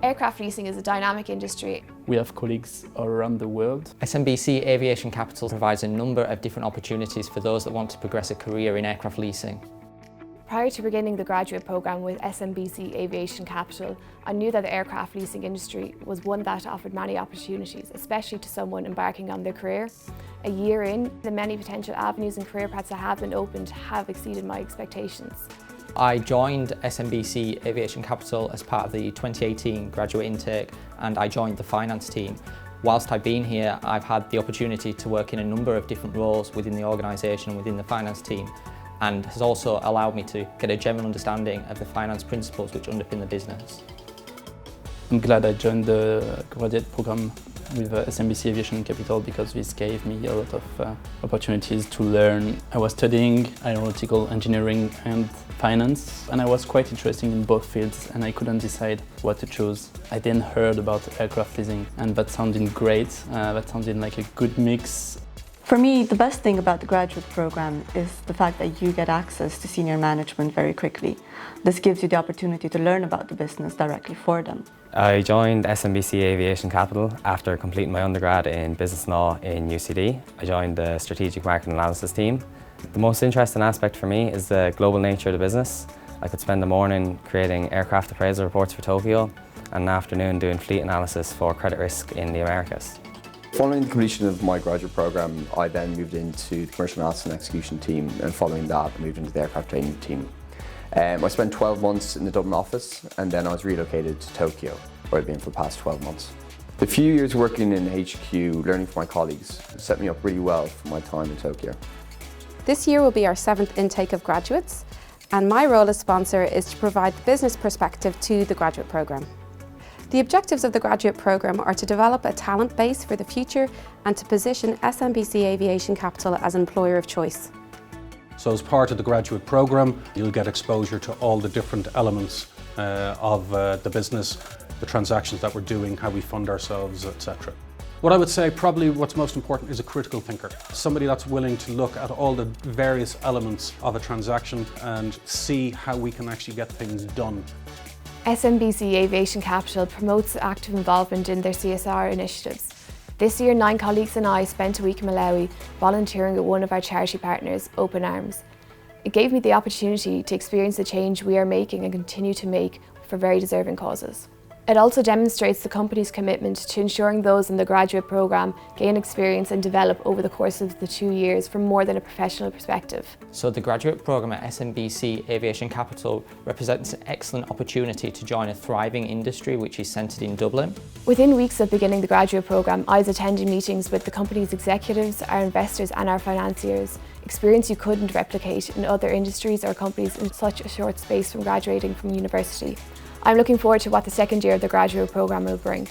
Aircraft leasing is a dynamic industry. We have colleagues all around the world. SMBC Aviation Capital provides a number of different opportunities for those that want to progress a career in aircraft leasing. Prior to beginning the graduate programme with SMBC Aviation Capital, I knew that the aircraft leasing industry was one that offered many opportunities, especially to someone embarking on their career. A year in, the many potential avenues and career paths that have been opened have exceeded my expectations. I joined SMBC Aviation Capital as part of the 2018 graduate intake, and I joined the finance team. Whilst I've been here, I've had the opportunity to work in a number of different roles within the organisation and within the finance team, and has also allowed me to get a general understanding of the finance principles which underpin the business. I'm glad I joined the graduate program with SMBC Aviation Capital because this gave me a lot of opportunities to learn. I was studying aeronautical engineering and finance, and I was quite interested in both fields, and I couldn't decide what to choose. I then heard about aircraft leasing, and that sounded great. That sounded like a good mix. For me, the best thing about the graduate programme is the fact that you get access to senior management very quickly. This gives you the opportunity to learn about the business directly for them. I joined SMBC Aviation Capital after completing my undergrad in business law in UCD. I joined the strategic market analysis team. The most interesting aspect for me is the global nature of the business. I could spend the morning creating aircraft appraisal reports for Tokyo and an afternoon doing fleet analysis for credit risk in the Americas. Following the completion of my graduate programme, I then moved into the commercial analysis and execution team, and following that I moved into the aircraft training team. I spent 12 months in the Dublin office, and then I was relocated to Tokyo, where I've been for the past 12 months. The few years working in HQ, learning from my colleagues, set me up really well for my time in Tokyo. This year will be our 7th intake of graduates, and my role as sponsor is to provide the business perspective to the graduate programme. The objectives of the graduate programme are to develop a talent base for the future and to position SMBC Aviation Capital as an employer of choice. So as part of the graduate programme, you'll get exposure to all the different elements of the business, the transactions that we're doing, how we fund ourselves, etc. What I would say probably what's most important is a critical thinker. Somebody that's willing to look at all the various elements of a transaction and see how we can actually get things done. SMBC Aviation Capital promotes active involvement in their CSR initiatives. This year, 9 colleagues and I spent a week in Malawi volunteering at one of our charity partners, Open Arms. It gave me the opportunity to experience the change we are making and continue to make for very deserving causes. It also demonstrates the company's commitment to ensuring those in the graduate programme gain experience and develop over the course of the 2 years from more than a professional perspective. So the graduate programme at SMBC Aviation Capital represents an excellent opportunity to join a thriving industry which is centred in Dublin. Within weeks of beginning the graduate programme, I was attending meetings with the company's executives, our investors and our financiers, experience you couldn't replicate in other industries or companies in such a short space from graduating from university. I'm looking forward to what the second year of the graduate programme will bring.